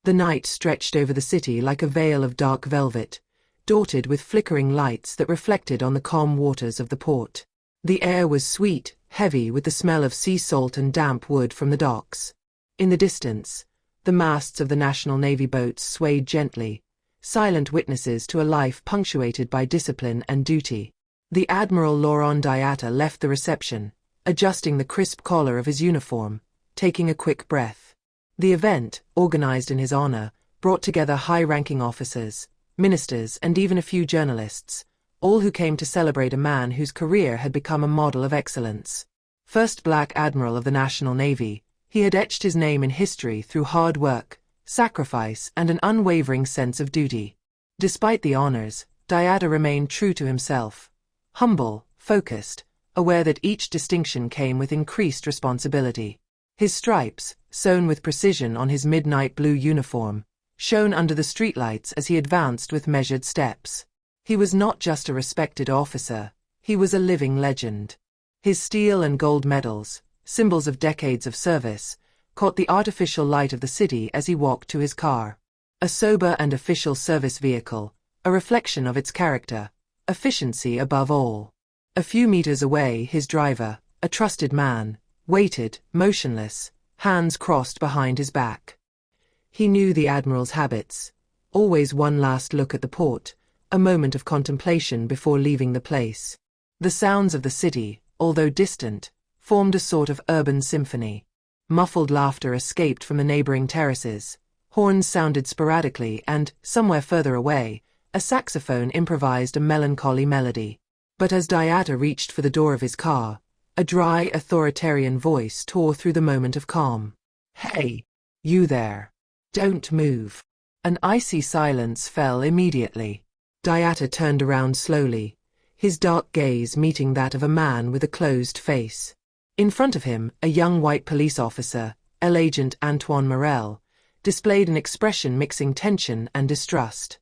The night stretched over the city like a veil of dark velvet, dotted with flickering lights that reflected on the calm waters of the port. The air was sweet, heavy with the smell of sea salt and damp wood from the docks. In the distance, the masts of the National Navy boats swayed gently, silent witnesses to a life punctuated by discipline and duty. The Admiral Laurent Diatta left the reception, adjusting the crisp collar of his uniform, taking a quick breath. The event, organized in his honor, brought together high-ranking officers, ministers, and even a few journalists, all who came to celebrate a man whose career had become a model of excellence. First Black Admiral of the National Navy, he had etched his name in history through hard work, sacrifice, and an unwavering sense of duty. Despite the honors, Diatta remained true to himself, humble, focused, aware that each distinction came with increased responsibility. His stripes, sewn with precision on his midnight blue uniform, shone under the streetlights as he advanced with measured steps. He was not just a respected officer, he was a living legend. His steel and gold medals, symbols of decades of service, caught the artificial light of the city as he walked to his car. A sober and official service vehicle, a reflection of its character, efficiency above all. A few meters away, his driver, a trusted man, waited, motionless, hands crossed behind his back. He knew the Admiral's habits, always one last look at the port, a moment of contemplation before leaving the place. The sounds of the city, although distant, formed a sort of urban symphony. Muffled laughter escaped from the neighboring terraces, horns sounded sporadically and, somewhere further away, a saxophone improvised a melancholy melody. But as Diatta reached for the door of his car, a dry, authoritarian voice tore through the moment of calm. "Hey, you there. Don't move." An icy silence fell immediately. Diatta turned around slowly, his dark gaze meeting that of a man with a closed face. In front of him, a young white police officer, Agent Antoine Morel, displayed an expression mixing tension and distrust.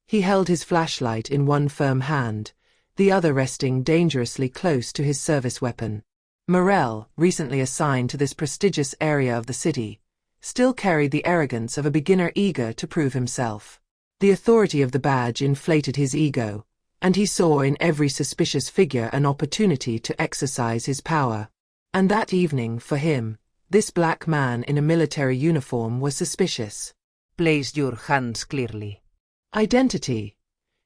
He held his flashlight in one firm hand, the other resting dangerously close to his service weapon. Morel, recently assigned to this prestigious area of the city, still carried the arrogance of a beginner eager to prove himself. The authority of the badge inflated his ego, and he saw in every suspicious figure an opportunity to exercise his power. And that evening, for him, this black man in a military uniform was suspicious. "Place your hands clearly." "Identity,"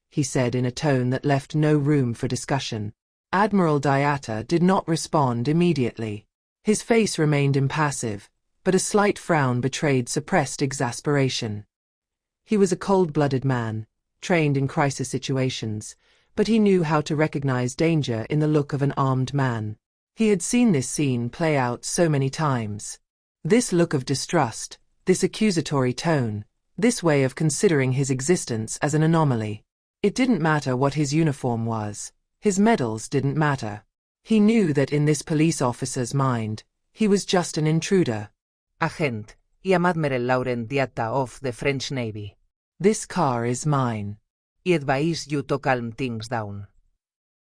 he said in a tone that left no room for discussion. Admiral Diatta did not respond immediately. His face remained impassive, but a slight frown betrayed suppressed exasperation. He was a cold-blooded man, trained in crisis situations, but he knew how to recognize danger in the look of an armed man. He had seen this scene play out so many times. This look of distrust, this accusatory tone, this way of considering his existence as an anomaly. It didn't matter what his uniform was. His medals didn't matter. He knew that in this police officer's mind, he was just an intruder. "Agent, I am Admiral Laurent Diatta of the French Navy. This car is mine. I advise you to calm things down."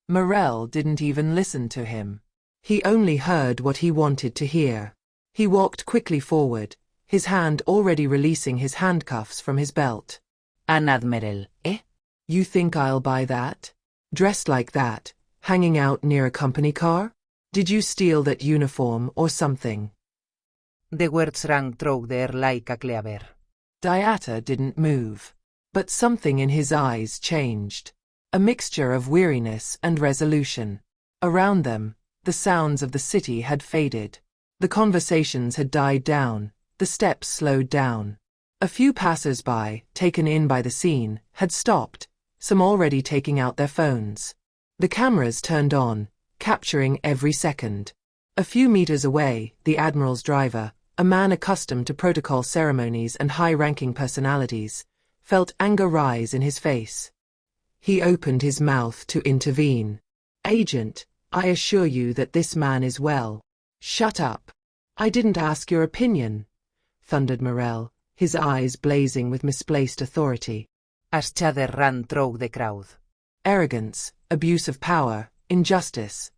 Morel didn't even listen to him. He only heard what he wanted to hear. He walked quickly forward, his hand already releasing his handcuffs from his belt. "An admiral, eh? You think I'll buy that? Dressed like that, hanging out near a company car? Did you steal that uniform or something?" The words rang through the air like a cleaver. Diatta didn't move, but something in his eyes changed. A mixture of weariness and resolution. Around them, the sounds of the city had faded. The conversations had died down, the steps slowed down. A few passers-by, taken in by the scene, had stopped, some already taking out their phones. The cameras turned on, capturing every second. A few meters away, the Admiral's driver, a man accustomed to protocol ceremonies and high-ranking personalities, felt anger rise in his face. He opened his mouth to intervene. "Agent, I assure you that this man is well." "Shut up. I didn't ask your opinion," thundered Morel, his eyes blazing with misplaced authority. A shudder ran through the crowd. Arrogance, abuse of power, injustice.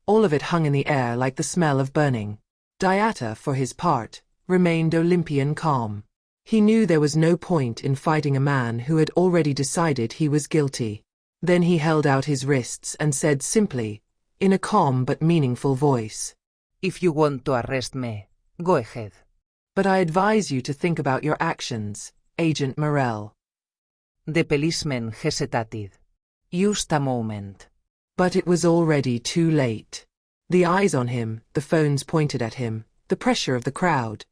All of it hung in the air like the smell of burning. Diatta, for his part, remained Olympian calm. He knew there was no point in fighting a man who had already decided he was guilty. Then he held out his wrists and said simply, in a calm but meaningful voice, If you want to arrest me, go ahead. "But I advise you to think about your actions, Agent Morel." The policeman hesitated. Just a moment. But it was already too late. The eyes on him, the phones pointed at him, the pressure of the crowd.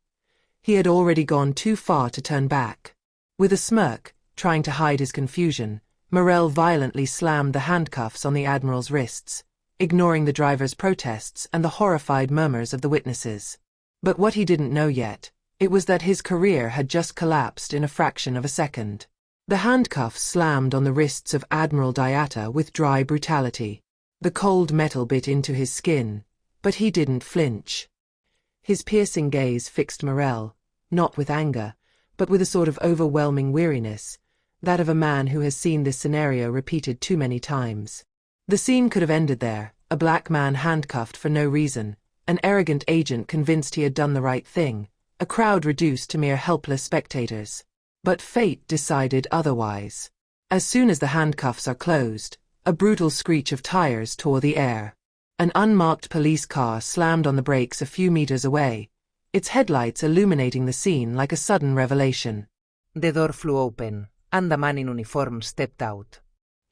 He had already gone too far to turn back. With a smirk, trying to hide his confusion, Morel violently slammed the handcuffs on the Admiral's wrists, ignoring the driver's protests and the horrified murmurs of the witnesses. But what he didn't know yet, it was that his career had just collapsed in a fraction of a second. The handcuffs slammed on the wrists of Admiral Diatta with dry brutality. The cold metal bit into his skin, but he didn't flinch. His piercing gaze fixed Morel, not with anger, but with a sort of overwhelming weariness, that of a man who has seen this scenario repeated too many times. The scene could have ended there, a black man handcuffed for no reason, an arrogant agent convinced he had done the right thing, a crowd reduced to mere helpless spectators. But fate decided otherwise. As soon as the handcuffs are closed, a brutal screech of tires tore the air. An unmarked police car slammed on the brakes a few meters away, its headlights illuminating the scene like a sudden revelation. The door flew open, and a man in uniform stepped out.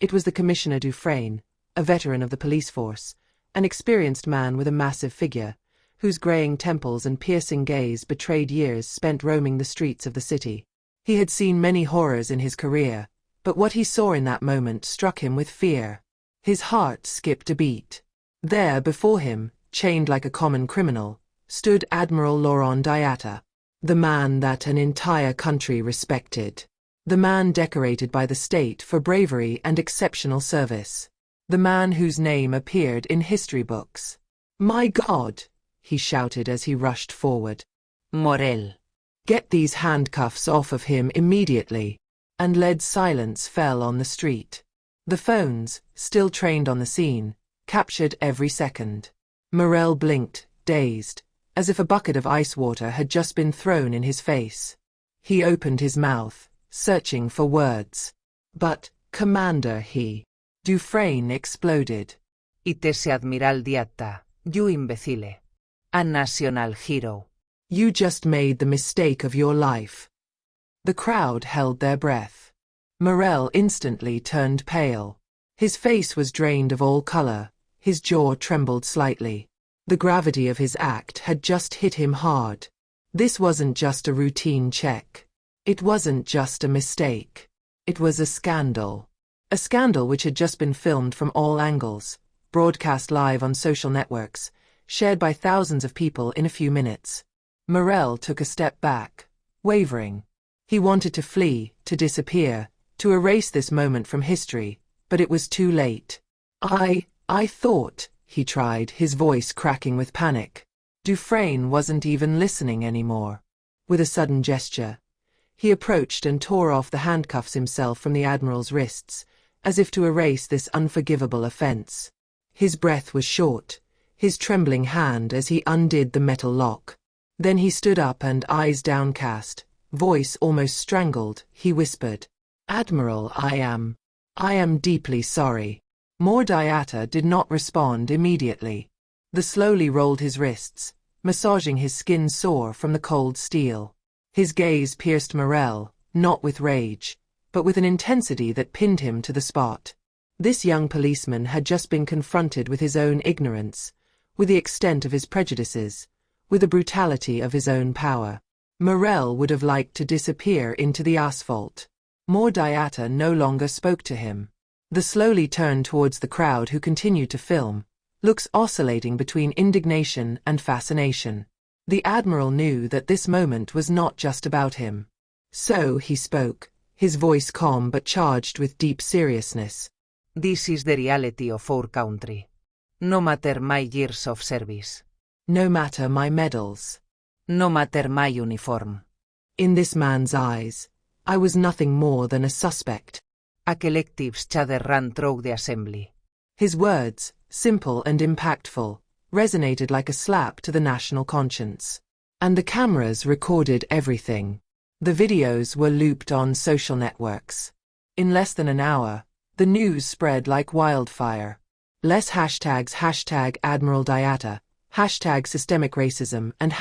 It was the Commissioner Dufresne, a veteran of the police force, an experienced man with a massive figure, whose graying temples and piercing gaze betrayed years spent roaming the streets of the city. He had seen many horrors in his career, but what he saw in that moment struck him with fear. His heart skipped a beat. There before him, chained like a common criminal, stood Admiral Laurent Diatta, the man that an entire country respected, the man decorated by the state for bravery and exceptional service, the man whose name appeared in history books. "My God!" he shouted as he rushed forward. Morel. "Get these handcuffs off of him immediately." And lead silence fell on the street. The phones, still trained on the scene, captured every second. Morel blinked, dazed, as if a bucket of ice water had just been thrown in his face. He opened his mouth, searching for words. "But, Commander," Dufresne exploded. Itese Admiral Diatta, you imbecile. A national hero. "You just made the mistake of your life." The crowd held their breath. Morel instantly turned pale. His face was drained of all color, his jaw trembled slightly. The gravity of his act had just hit him hard. This wasn't just a routine check. It wasn't just a mistake. It was a scandal. A scandal which had just been filmed from all angles, broadcast live on social networks, shared by thousands of people in a few minutes. Morel took a step back, wavering. He wanted to flee, to disappear, to erase this moment from history, but it was too late. I thought, he tried, his voice cracking with panic. Dufresne wasn't even listening anymore. With a sudden gesture, he approached and tore off the handcuffs himself from the Admiral's wrists, as if to erase this unforgivable offense. His breath was short, his trembling hand as he undid the metal lock. Then he stood up and, eyes downcast, voice almost strangled, he whispered, "Admiral, I am deeply sorry." Diatta did not respond immediately. The slowly rolled his wrists, massaging his skin sore from the cold steel. His gaze pierced Morel, not with rage, but with an intensity that pinned him to the spot. This young policeman had just been confronted with his own ignorance, with the extent of his prejudices, with the brutality of his own power. Morel would have liked to disappear into the asphalt. Diatta no longer spoke to him. The slowly turned towards the crowd who continued to film, looks oscillating between indignation and fascination. The Admiral knew that this moment was not just about him. So he spoke, his voice calm but charged with deep seriousness. This is the reality of our country. No matter my years of service. No matter my medals. No matter my uniform. In this man's eyes, I was nothing more than a suspect. A collective shudder ran through the assembly. His words, simple and impactful, resonated like a slap to the national conscience. And the cameras recorded everything. The videos were looped on social networks. In less than an hour, the news spread like wildfire. Less hashtags #Admiral Diatta, #systemic racism and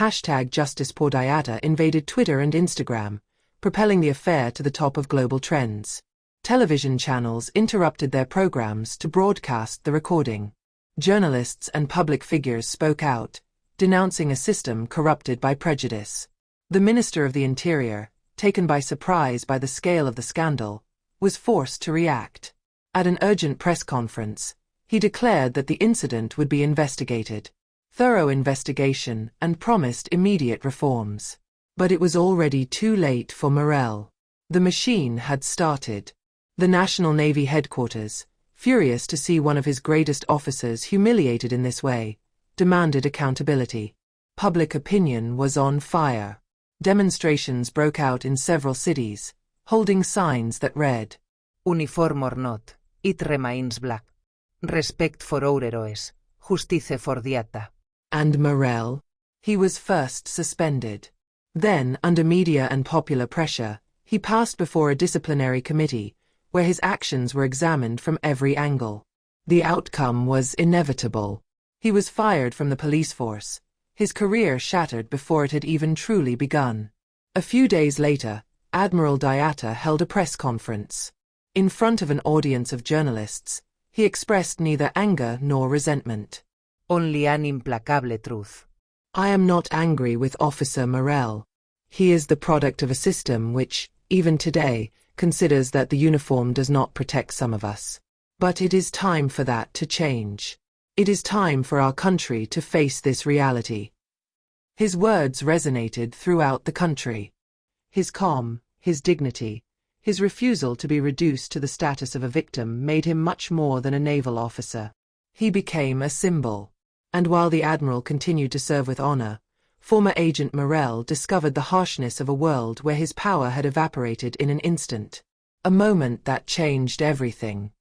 #justice for Diatta invaded Twitter and Instagram, propelling the affair to the top of global trends. Television channels interrupted their programs to broadcast the recording. Journalists and public figures spoke out, denouncing a system corrupted by prejudice. The Minister of the Interior, taken by surprise by the scale of the scandal, was forced to react. At an urgent press conference, he declared that the incident would be investigated. Thorough investigation and promised immediate reforms. But it was already too late for Morel. The machine had started. The National Navy headquarters, furious to see one of his greatest officers humiliated in this way, demanded accountability. Public opinion was on fire. Demonstrations broke out in several cities, holding signs that read, Uniform or not, it remains black. Respect for our heroes, justice for Diatta. And Morel? He was first suspended. Then, under media and popular pressure, he passed before a disciplinary committee, where his actions were examined from every angle. The outcome was inevitable. He was fired from the police force, his career shattered before it had even truly begun. A few days later, Admiral Diatta held a press conference. In front of an audience of journalists, he expressed neither anger nor resentment. Only an implacable truth. I am not angry with Officer Morel. He is the product of a system which, even today, considers that the uniform does not protect some of us. But it is time for that to change. It is time for our country to face this reality. His words resonated throughout the country. His calm, his dignity, his refusal to be reduced to the status of a victim made him much more than a naval officer. He became a symbol. And while the Admiral continued to serve with honor, former Agent Morel discovered the harshness of a world where his power had evaporated in an instant. A moment that changed everything.